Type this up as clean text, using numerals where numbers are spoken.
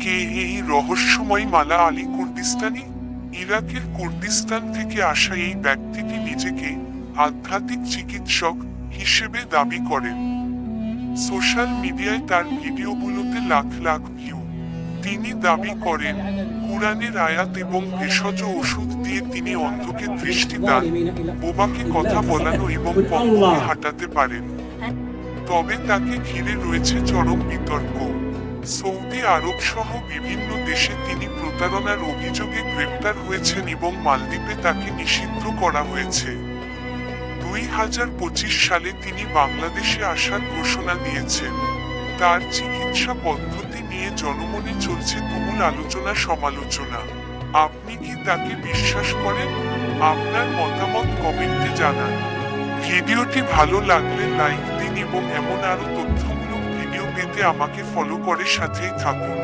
কে এই রহস্যময় মালা আলী কুর্দিস্তানি? ইরাকের কুর্দিস্তান থেকে আসা এই ব্যক্তিটি নিজেকে আধ্যাত্মিক চিকিৎসক হিসেবে দাবি করেন। সোশ্যাল মিডিয়ায় তার ভিডিওগুলোতে লাখ লাখ ভিউ। তিনি দাবি করেন কুরআনের আয়াত এবং ভেষজ ওষুধ দিয়ে তিনি অন্ধকে দৃষ্টি দান, বোবাকে কথা বলানো এবং পথে হাঁটাতে পারেন। তবে তাকে ঘিরে রয়েছে চরম বিতর্ক। সৌদি আরব সহ বিভিন্ন দেশে তিনি প্রতারণার অভিযোগে গ্রেপ্তার হয়েছেন এবং মালদ্বীপে তাকে নিষিদ্ধ করা হয়েছে। 2025 সালে তিনি বাংলাদেশে আসার ঘোষণা দিয়েছেন। তার চিকিৎসা পদ্ধতি নিয়ে জনমনে চলছে তুমুল আলোচনা সমালোচনা। আপনি কি তাকে বিশ্বাস করেন? আপনার মতামত কমেন্টে জানান। ভিডিওটি ভালো লাগলে লাইক দিন এবং এমন আরো তথ্যমূলক ভিডিও পেতে আমাকে ফলো করে সাথেই থাকুন।